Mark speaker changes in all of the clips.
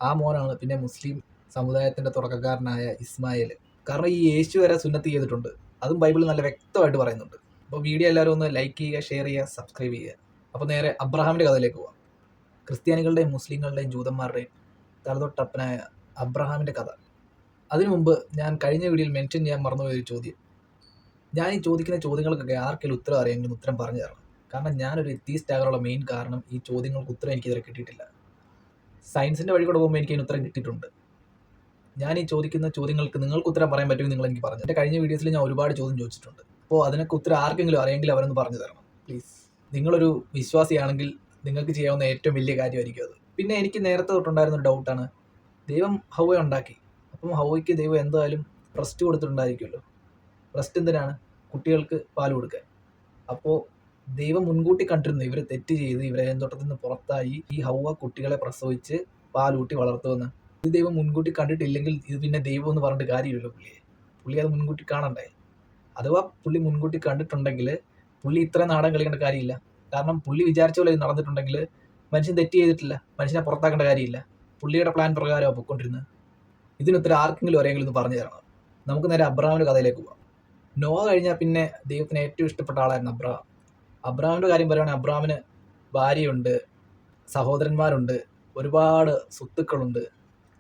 Speaker 1: ആ മോനാണ് പിന്നെ മുസ്ലിം സമുദായത്തിൻ്റെ തുടക്കക്കാരനായ ഇസ്മായിൽ. കാരണം ഈ യേശു വരെ സുന്നത്ത് ചെയ്തിട്ടുണ്ട്, അതും ബൈബിളിൽ നല്ല വ്യക്തമായിട്ട് പറയുന്നുണ്ട്. അപ്പോൾ വീഡിയോ എല്ലാവരും ഒന്ന് ലൈക്ക് ചെയ്യുക, ഷെയർ ചെയ്യുക, സബ്സ്ക്രൈബ് ചെയ്യുക. അപ്പോൾ നേരെ അബ്രഹാമിൻ്റെ കഥയിലേക്ക് പോകാം. ക്രിസ്ത്യാനികളുടെയും മുസ്ലിങ്ങളുടെയും ജൂതന്മാരുടെയും തലതൊട്ടപ്പനായ അബ്രഹാമിൻ്റെ കഥ. അതിനു മുമ്പ് ഞാൻ കഴിഞ്ഞ വീഡിയോയിൽ മെൻഷൻ ചെയ്യാൻ മറന്നുപോയ ഒരു ചോദ്യം. ഞാൻ ഈ ചോദിക്കുന്ന ചോദ്യങ്ങൾക്കൊക്കെ ആർക്കെങ്കിലും ഉത്തരം അറിയാമെങ്കിലും ഉത്തരം പറഞ്ഞു തരണം. കാരണം ഞാനൊരു എത്തീസ്റ്റ് ആകാനുള്ള മെയിൻ കാരണം ഈ ചോദ്യങ്ങൾക്ക് ഉത്തരം എനിക്കിതുവരെ കിട്ടിയിട്ടില്ല. സയൻസിൻ്റെ വഴി കൂടെ പോകുമ്പോൾ എനിക്ക് അതിന് ഉത്തരം കിട്ടിയിട്ടുണ്ട്. ഞാൻ ഈ ചോദിക്കുന്ന ചോദ്യങ്ങൾക്ക് നിങ്ങൾക്ക് ഉത്തരം പറയാൻ പറ്റുമെങ്കിൽ നിങ്ങൾ എനിക്ക് പറഞ്ഞു. എൻ്റെ കഴിഞ്ഞ വീഡിയോസിൽ ഞാൻ ഒരുപാട് ചോദ്യം ചോദിച്ചിട്ടുണ്ട്. അപ്പോൾ അതിനൊക്കെ ഉത്തരം ആർക്കെങ്കിലും അറിയെങ്കിൽ അവരൊന്ന് പറഞ്ഞു തരണം പ്ലീസ്. നിങ്ങളൊരു വിശ്വാസിയാണെങ്കിൽ നിങ്ങൾക്ക് ചെയ്യാവുന്ന ഏറ്റവും വലിയ കാര്യമായിരിക്കും അത്. പിന്നെ എനിക്ക് നേരത്തെ തൊട്ടുണ്ടായിരുന്നൊരു ഡൗട്ടാണ്, ദൈവം ഹൗവയെ ഉണ്ടാക്കി, അപ്പം ഹൗവയ്ക്ക് ദൈവം എന്തായാലും ബ്രസ്റ്റ് കൊടുത്തിട്ടുണ്ടായിരിക്കുമല്ലോ. ബ്രസ്റ്റ് എന്തിനാണ്? കുട്ടികൾക്ക് പാൽ കൊടുക്കാൻ. അപ്പോൾ ദൈവം മുൻകൂട്ടി കണ്ടിരുന്നു ഇവർ തെറ്റ് ചെയ്ത് ഇവരെ തോട്ടത്തിൽ നിന്ന് പുറത്തായി ഈ ഹൗവ കുട്ടികളെ പ്രസവിച്ച് പാലൂട്ടി വളർത്തുമെന്ന്. ഇത് ദൈവം മുൻകൂട്ടി കണ്ടിട്ടില്ലെങ്കിൽ ഇത് പിന്നെ ദൈവം എന്ന് പറഞ്ഞിട്ട് കാര്യമില്ലല്ലോ. പുള്ളി അത് മുൻകൂട്ടി കാണണ്ടേ? അഥവാ പുള്ളി മുൻകൂട്ടി കണ്ടിട്ടുണ്ടെങ്കിൽ പുള്ളി ഇത്ര നാടൻ കളിക്കേണ്ട കാര്യമില്ല. കാരണം പുള്ളി വിചാരിച്ച പോലെ ഇത് നടന്നിട്ടുണ്ടെങ്കിൽ മനുഷ്യൻ തെറ്റ് ചെയ്തിട്ടില്ല, മനുഷ്യനെ പുറത്താക്കേണ്ട കാര്യമില്ല. പുള്ളിയുടെ പ്ലാൻ പ്രകാരമാണ് പൊയ്ക്കൊണ്ടിരുന്നത്. ഇതിനുത്തരം ആർക്കെങ്കിലും അറിയെങ്കിലും ഒന്ന് പറഞ്ഞു തരണം. നമുക്ക് നേരെ അബ്രഹാമിൻ്റെ കഥയിലേക്ക് പോകാം. നോവ കഴിഞ്ഞാൽ പിന്നെ ദൈവത്തിന് ഏറ്റവും ഇഷ്ടപ്പെട്ട ആളായിരുന്നു അബ്രഹാം. അബ്രഹാമിൻ്റെ കാര്യം പറയുകയാണെങ്കിൽ അബ്രഹാമിന് ഭാര്യയുണ്ട്, സഹോദരന്മാരുണ്ട്, ഒരുപാട് സ്വത്തുക്കളുണ്ട്,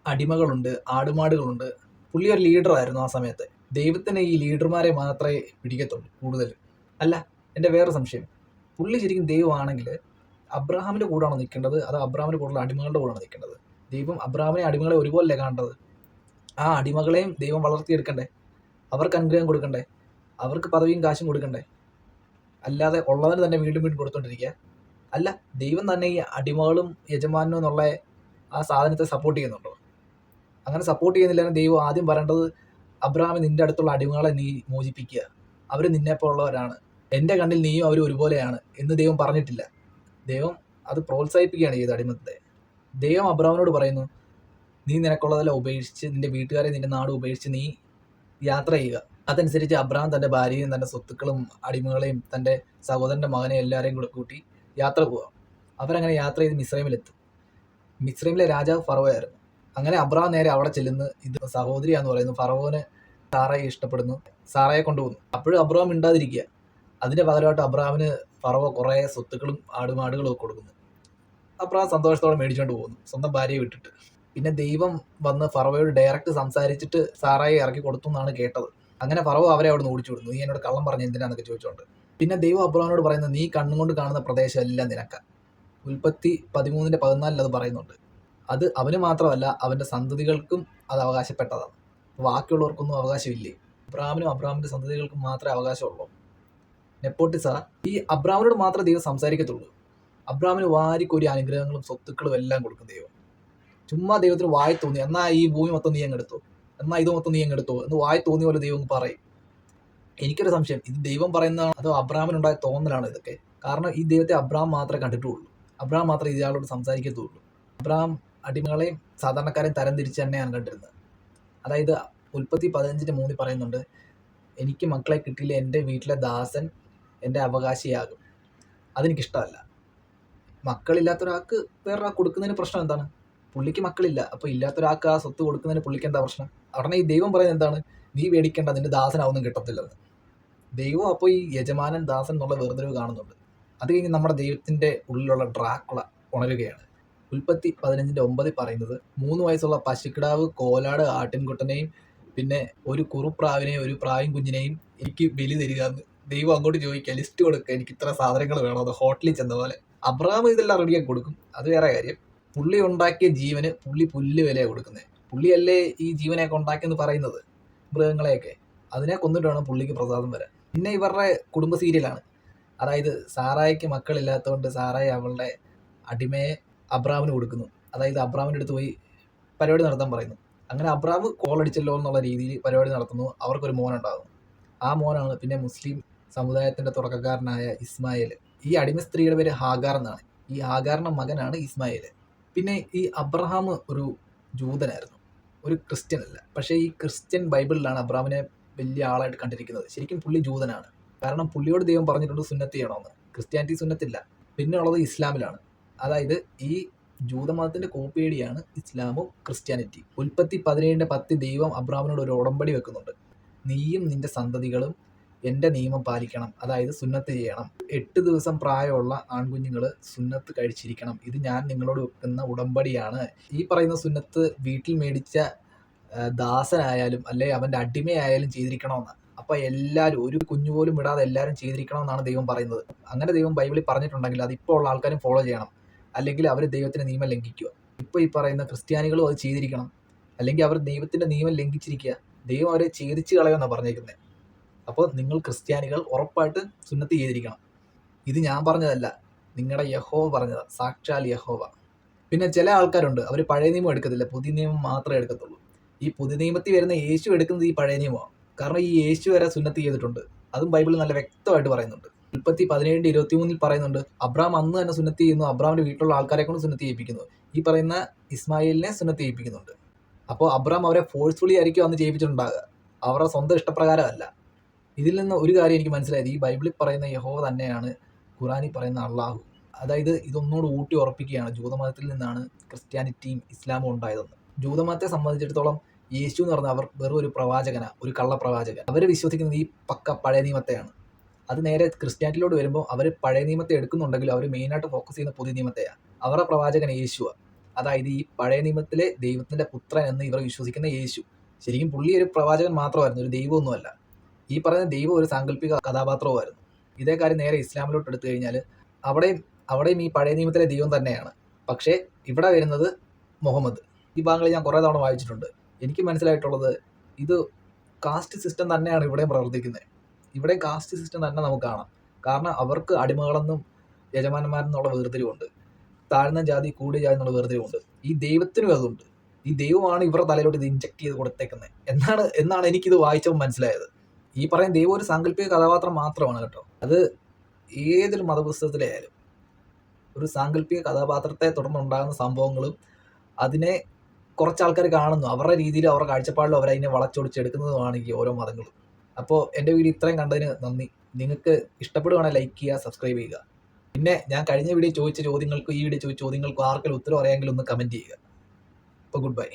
Speaker 1: അടിമകളുണ്ട്, ആടുമാടുകളുണ്ട്. പുള്ളി ഒരു ലീഡറായിരുന്നു ആ സമയത്ത്. ദൈവത്തിന് ഈ ലീഡർമാരെ മാത്രമേ പിടിക്കത്തുള്ളൂ കൂടുതൽ. അല്ല, എൻ്റെ വേറെ സംശയം, പുള്ളി ശരിക്കും ദൈവമാണെങ്കിൽ അബ്രഹാമിൻ്റെ കൂടെയാണോ നിൽക്കേണ്ടത് അതോ അബ്രഹാമിൻ്റെ കൂടെയുള്ള അടിമകളുടെ കൂടെയാണോ നിൽക്കേണ്ടത്? ദൈവം അബ്രഹാമിനെ അടിമകളെ ഒരുപോലെയല്ലേ കാണേണ്ടത്? ആ അടിമകളെയും ദൈവം വളർത്തിയെടുക്കണ്ടേ? അവർക്ക് അനുഗ്രഹം കൊടുക്കണ്ടേ? അവർക്ക് പദവിയും കാശും കൊടുക്കണ്ടേ? അല്ലാതെ ഉള്ളവന് തന്നെ വീണ്ടും വീണ്ടും കൊടുത്തോണ്ടിരിക്കുക. അല്ല, ദൈവം തന്നെ ഈ അടിമകളും യജമാനും എന്നുള്ള ആ സാധനത്തെ സപ്പോർട്ട് ചെയ്യുന്നുണ്ടോ? അങ്ങനെ സപ്പോർട്ട് ചെയ്യുന്നില്ലെങ്കിൽ ദൈവം ആദ്യം പറയേണ്ടത്, അബ്രഹാമെ നിൻ്റെ അടുത്തുള്ള അടിമകളെ നീ മോചിപ്പിക്കുക, അവർ നിന്നെപ്പോലുള്ളവരാണ്, എൻ്റെ കണ്ണിൽ നീയും അവരും ഒരുപോലെയാണ് എന്ന് ദൈവം പറഞ്ഞിട്ടില്ല. ദൈവം അത് പ്രോത്സാഹിപ്പിക്കുകയാണ് ചെയ്തത് അടിമത്തെ. ദൈവം അബ്രഹാമിനോട് പറയുന്നു, നീ നിനക്കുള്ളതെല്ലാം ഉപേക്ഷിച്ച് നിൻ്റെ വീട്ടുകാരെ നിൻ്റെ നാട് ഉപേക്ഷിച്ച് നീ യാത്ര ചെയ്യുക. അതനുസരിച്ച് അബ്രഹാം തൻ്റെ ഭാര്യയും തൻ്റെ സ്വത്തുക്കളും അടിമകളെയും തൻ്റെ സഹോദരൻ്റെ മകനെ എല്ലാവരെയും കൂടെ കൂട്ടി യാത്ര പോവാം. അവരങ്ങനെ യാത്ര ചെയ്ത് മിസ്രൈമിലെത്തും. മിസ്രൈമിലെ രാജാവ് ഫറവോയായിരുന്നു. അങ്ങനെ അബ്രഹാം നേരെ അവിടെ ചെല്ലുന്നു. ഇത് സഹോദരിയാന്ന് പറയുന്നു. ഫറവോന് സാറയെ ഇഷ്ടപ്പെടുന്നു, സാറയെ കൊണ്ടുപോകുന്നു. അപ്പോഴും അബ്രഹാം മിണ്ടാതിരിക്കുക. അതിൻ്റെ പകരമായിട്ട് അബ്രഹാമിന് ഫറവോ കുറേ സ്വത്തുക്കളും ആടുമാടുകളും ഒക്കെ കൊടുക്കുന്നു. അബ്രഹാം സന്തോഷത്തോടെ മേടിച്ചുകൊണ്ട് പോകുന്നു, സ്വന്തം ഭാര്യയെ വിട്ടിട്ട്. പിന്നെ ദൈവം വന്ന് ഫറവോയോട് ഡയറക്റ്റ് സംസാരിച്ചിട്ട് സാറായെ ഇറക്കി കൊടുത്തു എന്നാണ് കേട്ടത്. അങ്ങനെ ഫറവോ അവരെ അവിടെ നിന്ന് ഓടിച്ചു വിടുന്നു. നീ എന്നോട് കള്ളം പറഞ്ഞ് എന്തിനാന്നൊക്കെ ചോദിച്ചുകൊണ്ട്. പിന്നെ ദൈവം അബ്രഹാമിനോട് പറയുന്നത്, നീ കണ്ണുകൊണ്ട് കാണുന്ന പ്രദേശം എല്ലാം നിനക്കാം. ഉൽപ്പത്തി 13:14 അത് പറയുന്നുണ്ട്. അത് അവന് മാത്രമല്ല അവൻ്റെ സന്തതികൾക്കും അത് അവകാശപ്പെട്ടതാണ്. ബാക്കിയുള്ളവർക്കൊന്നും അവകാശമില്ലേ? അബ്രഹാമിനും അബ്രഹാമിൻ്റെ സന്തതികൾക്കും മാത്രമേ അവകാശമുള്ളൂ. നെപ്പോട്ടിസ. ഈ അബ്രഹാമിനോട് മാത്രമേ ദൈവം സംസാരിക്കത്തുള്ളൂ. അബ്രഹാമിന് വാരിക്കൊരു അനുഗ്രഹങ്ങളും സ്വത്തുക്കളും എല്ലാം കൊടുക്കും ദൈവം. ചുമ്മാ ദൈവത്തിന് വായി തോന്നി, എന്നാൽ ഈ ഭൂമി മൊത്തം നീ അങ്ങെടുത്തോ, എന്നാൽ ഇത് മൊത്തം നീ അങ്ങെടുത്തോ എന്ന് വായി തോന്നിയ പോലെ ദൈവം പറയും. എനിക്കൊരു സംശയം, ഇത് ദൈവം പറയുന്നതാണ് അതോ അബ്രഹാമിനുണ്ടായ തോന്നലാണ് ഇതൊക്കെ? കാരണം ഈ ദൈവത്തെ അബ്രഹാം മാത്രമേ കണ്ടിട്ടുള്ളൂ. അബ്രഹാം മാത്രമേ ഇയാളോട് സംസാരിക്കത്തുള്ളൂ. അബ്രഹാം അടിമകളെയും സാധാരണക്കാരെയും തരംതിരിച്ച് തന്നെയാണ് കണ്ടിരുന്നത്. അതായത് ഉൽപ്പത്തി 15:3 പറയുന്നുണ്ട്, എനിക്ക് മക്കളെ കിട്ടിയില്ല, എൻ്റെ വീട്ടിലെ ദാസൻ എൻ്റെ അവകാശിയാകും. അതെനിക്കിഷ്ടമല്ല. മക്കളില്ലാത്തൊരാൾക്ക് വേറൊരാൾക്ക് കൊടുക്കുന്നതിന് പ്രശ്നം എന്താണ്? പുള്ളിക്ക് മക്കളില്ല, അപ്പോൾ ഇല്ലാത്തൊരാൾക്ക് ആ സ്വത്ത് കൊടുക്കുന്നതിന് പുള്ളിക്ക് എന്താ പ്രശ്നം? അവിടെ ഈ ദൈവം പറയുന്നത് എന്താണ്? നീ പേടിക്കേണ്ട, നിന്റെ ദാസനാവൊന്നും കിട്ടത്തില്ലെന്ന്. ദൈവം അപ്പോൾ ഈ യജമാനൻ ദാസൻ എന്നുള്ള വേർതിരിവ് കാണുന്നുണ്ട്. അത് കഴിഞ്ഞ് നമ്മുടെ ദൈവത്തിൻ്റെ ഉള്ളിലുള്ള ഡ്രാക്കുള ഉണരുകയാണ്. ഉൽപ്പത്തി 15:9 പറയുന്നത്, 3 വയസ്സുള്ള പശുക്കിടാവ്, കോലാട്, ആട്ടിൻകുട്ടനെയും പിന്നെ ഒരു കുറുപ്രാവിനെയും ഒരു പ്രാവിൻ കുഞ്ഞിനെയും എനിക്ക് ബലി തരിക എന്ന് ദൈവം അങ്ങോട്ട് ചോദിക്കുക, ലിസ്റ്റ് കൊടുക്കുക, എനിക്ക് ഇത്ര സാധനങ്ങൾ വേണം. അത് ഹോട്ടലിൽ ചെന്ന പോലെ. അബ്രഹാം ഇതെല്ലാം റെഡിയാക്കി കൊടുക്കും, അത് വേറെ കാര്യം. പുള്ളി ഉണ്ടാക്കിയ ജീവന് പുള്ളി പുല്ല് വിലയാണ് കൊടുക്കുന്നത്. പുള്ളിയല്ലേ ഈ ജീവനെയൊക്കെ ഉണ്ടാക്കിയെന്ന് പറയുന്നത്, മൃഗങ്ങളെയൊക്കെ. അതിനെ കൊന്നിട്ട് വേണം പുള്ളിക്ക് പ്രസാദം വരാൻ. പിന്നെ ഇവരുടെ കുടുംബ സീരിയലാണ്. അതായത് സാറായിക്ക് മക്കളില്ലാത്തതുകൊണ്ട് സാറായി അവളുടെ അടിമയെ അബ്രഹാമിന് കൊടുക്കുന്നു. അതായത് അബ്രഹാമിൻ്റെ അടുത്ത് പോയി പരിപാടി നടത്താൻ പറയുന്നു. അങ്ങനെ അബ്രഹാം കോളടിച്ചല്ലോ എന്നുള്ള രീതിയിൽ പരിപാടി നടത്തുന്നു. അവർക്കൊരു മോനുണ്ടാകുന്നു. ആ മോനാണ് പിന്നെ മുസ്ലിം സമുദായത്തിൻ്റെ തുടക്കക്കാരനായ ഇസ്മായിൽ. ഈ അടിമ സ്ത്രീയുടെ പേര് ഹാഗാർ എന്നാണ്. ഈ ഹാഗാറിൻ്റെ മകനാണ് ഇസ്മായിൽ. പിന്നെ ഈ അബ്രഹാം ഒരു ജൂതനായിരുന്നു, ഒരു ക്രിസ്ത്യൻ അല്ല. പക്ഷേ ഈ ക്രിസ്ത്യൻ ബൈബിളിലാണ് അബ്രഹാമിനെ വലിയ ആളായിട്ട് കണ്ടിരിക്കുന്നത്. ശരിക്കും പുള്ളി ജൂതനാണ്. കാരണം പുള്ളിയോട് ദൈവം പറഞ്ഞിട്ടുണ്ട് സുന്നത്ത് ചെയ്യണമെന്ന്. ക്രിസ്ത്യാനിറ്റി സുന്നത്തില്ല. പിന്നെ ഉള്ളത് ഇസ്ലാമിലാണ്. അതായത് ഈ ജൂതമതത്തിന്റെ കോപ്പിയടിയാണ് ഇസ്ലാമും ക്രിസ്ത്യാനിറ്റി. ഉൽപ്പത്തി 17:10 ദൈവം അബ്രാമിനോട് ഒരു ഉടമ്പടി വെക്കുന്നുണ്ട്. നീയും നിന്റെ സന്തതികളും എൻ്റെ നിയമം പാലിക്കണം, അതായത് സുന്നത്ത് ചെയ്യണം. 8 ദിവസം പ്രായമുള്ള ആൺകുഞ്ഞുങ്ങൾ സുന്നത്ത് കഴിച്ചിരിക്കണം. ഇത് ഞാൻ നിങ്ങളോട് വെക്കുന്ന ഉടമ്പടിയാണ്. ഈ പറയുന്ന സുന്നത്ത് വീട്ടിൽ മേടിച്ച ദാസനായാലും അല്ലെ അവൻ്റെ അടിമയായാലും ചെയ്തിരിക്കണമെന്ന്. അപ്പോൾ എല്ലാവരും, ഒരു കുഞ്ഞു പോലും വിടാതെ എല്ലാവരും ചെയ്തിരിക്കണമെന്നാണ് ദൈവം പറയുന്നത്. അങ്ങനെ ദൈവം ബൈബിളിൽ പറഞ്ഞിട്ടുണ്ടെങ്കിൽ അത് ഇപ്പോൾ ഉള്ള ആൾക്കാരും ഫോളോ ചെയ്യണം, അല്ലെങ്കിൽ അവർ ദൈവത്തിൻ്റെ നിയമം ലംഘിക്കുക. ഇപ്പോൾ ഈ പറയുന്ന ക്രിസ്ത്യാനികളും അത് ചെയ്തിരിക്കണം, അല്ലെങ്കിൽ അവർ ദൈവത്തിൻ്റെ നിയമം ലംഘിച്ചിരിക്കുക. ദൈവം അവരെ ഛേദിച്ച് കളയുമെന്നാണ് പറഞ്ഞേക്കുന്നത്. അപ്പോൾ നിങ്ങൾ ക്രിസ്ത്യാനികൾ ഉറപ്പായിട്ട് സുന്നത്ത് ചെയ്തിരിക്കണം. ഇത് ഞാൻ പറഞ്ഞതല്ല, നിങ്ങളുടെ യഹോവ പറഞ്ഞതാണ്, സാക്ഷാൽ യഹോവ. പിന്നെ ചില ആൾക്കാരുണ്ട്, അവർ പഴയ നിയമം എടുക്കത്തില്ല, പുതിയ നിയമം മാത്രമേ എടുക്കത്തുള്ളൂ. ഈ പുതിയ നിയമത്തിൽ വരുന്ന യേശു എടുക്കുന്നത് ഈ പഴയ നിയമമാണ്. കാരണം ഈ യേശു വരെ സുന്നത്ത് ചെയ്തിട്ടുണ്ട്. അതും ബൈബിളിൽ നല്ല വ്യക്തമായിട്ട് പറയുന്നുണ്ട്. ഉൽപ്പത്തി 17:23 പറയുന്നുണ്ട്, അബ്രാം അന്ന് തന്നെ സുന്നത്ത് ചെയ്യുന്നു, അബ്രാമിന്റെ വീട്ടിലുള്ള ആൾക്കാരെ കൊണ്ട് സുന്നത്ത് ചെയ്യിപ്പിക്കുന്നു. ഈ പറയുന്ന ഇസ്മായിലിനെ സുന്നത്ത് ചെയ്യിപ്പിക്കുന്നുണ്ട്. അപ്പോൾ അബ്രാം അവരെ ഫോഴ്സ്ഫുള്ളി ആയിരിക്കും അന്ന് ചെയ്യിപ്പിച്ചിട്ടുണ്ടാകുക, അവരുടെ സ്വന്തം ഇഷ്ടപ്രകാരമല്ല. ഇതിൽ നിന്ന് ഒരു കാര്യം എനിക്ക് മനസ്സിലായത്, ഈ ബൈബിളിൽ പറയുന്ന യഹോവ തന്നെയാണ് ഖുറാനിൽ പറയുന്ന അള്ളാഹു. അതായത് ഇതൊന്നുകൂടി ഊട്ടി ഉറപ്പിക്കുകയാണ്, ജൂതമതത്തിൽ നിന്നാണ് ക്രിസ്ത്യാനിറ്റിയും ഇസ്ലാമും ഉണ്ടായതെന്ന്. ജൂതമതത്തെ സംബന്ധിച്ചിടത്തോളം യേശു എന്ന് പറഞ്ഞാൽ അവർ വെറും ഒരു പ്രവാചകനാണ്, ഒരു കള്ളപ്രവാചകൻ. അവർ വിശ്വസിക്കുന്നത് ഈ പക്ക പഴയ നിയമത്തെയാണ്. അത് നേരെ ക്രിസ്ത്യാനിറ്റിയിലോട്ട് വരുമ്പോൾ അവർ പഴയ നിയമത്തെ എടുക്കുന്നുണ്ടെങ്കിലും അവർ മെയിനായിട്ട് ഫോക്കസ് ചെയ്യുന്ന പുതിയ നിയമത്തെയാണ്. അവരുടെ പ്രവാചകൻ യേശുവാണ്. അതായത് ഈ പഴയ നിയമത്തിലെ ദൈവത്തിൻ്റെ പുത്രൻ എന്ന് ഇവർ വിശ്വസിക്കുന്ന യേശു. ശരിക്കും പുള്ളി ഒരു പ്രവാചകൻ മാത്രമായിരുന്നു, ഒരു ദൈവമൊന്നുമല്ല. ഈ പറയുന്ന ദൈവം ഒരു സാങ്കല്പിക കഥാപാത്രവുമായിരുന്നു. ഇതേ കാര്യം നേരെ ഇസ്ലാമിലോട്ട് എടുത്തു കഴിഞ്ഞാൽ അവിടെയും ഈ പഴയ നിയമത്തിലെ ദൈവം തന്നെയാണ്. പക്ഷേ ഇവിടെ വരുന്നത് മുഹമ്മദ്. ഈ ഭാഗങ്ങളിൽ ഞാൻ കുറേ തവണ വായിച്ചിട്ടുണ്ട്. എനിക്ക് മനസ്സിലായിട്ടുള്ളത് ഇത് കാസ്റ്റ് സിസ്റ്റം തന്നെയാണ് ഇവിടെയും പ്രവർത്തിക്കുന്നത്. ഇവിടെ കാസ്റ്റ് സിസ്റ്റം തന്നെ നമുക്ക് കാണാം. കാരണം അവർക്ക് അടിമകളെന്നും യജമാനന്മാരെന്നുള്ള വേർതിരിവുണ്ട്, താഴ്ന്ന ജാതി കൂടിയ ജാതി എന്നുള്ള വേർതിരിവുണ്ട്. ഈ ദൈവത്തിനും അതുണ്ട്. ഈ ദൈവമാണ് ഇവരുടെ തലയിലോട്ട് ഇത് ഇൻജക്ട് ചെയ്ത് കൊടുത്തേക്കുന്നത് എന്നാണ് എനിക്കിത് വായിച്ചപ്പോൾ മനസ്സിലായത്. ഈ പറയുന്ന ദൈവം ഒരു സാങ്കല്പിക കഥാപാത്രം മാത്രമാണ് കേട്ടോ. അത് ഏതൊരു മതപുസ്തകത്തിലെ ആയാലും ഒരു സാങ്കല്പിക കഥാപാത്രത്തെ തുടർന്നുണ്ടാകുന്ന സംഭവങ്ങളും അതിനെ കുറച്ച് ആൾക്കാർ കാണുന്നു, അവരുടെ രീതിയിലും അവരുടെ കാഴ്ചപ്പാടിലും അവരതിനെ വളച്ചൊടിച്ചെടുക്കുന്നതുമാണ് ഈ ഓരോ മതങ്ങളും. അപ്പോൾ എൻ്റെ വീഡിയോ ഇത്രയും കണ്ടതിന് നന്ദി. നിങ്ങൾക്ക് ഇഷ്ടപ്പെടുകയാണെങ്കിൽ ലൈക്ക് ചെയ്യുക, സബ്സ്ക്രൈബ് ചെയ്യുക. പിന്നെ ഞാൻ കഴിഞ്ഞ വീഡിയോ ചോദിച്ച ചോദ്യങ്ങൾക്കും ഈ വീഡിയോ ചോദിച്ച ചോദ്യങ്ങൾക്കും ആർക്കെങ്കിലും ഉത്തരം അറിയാമെങ്കിൽ ഒന്ന് കമൻറ്റ് ചെയ്യുക. അപ്പോൾ ഗുഡ് ബൈ.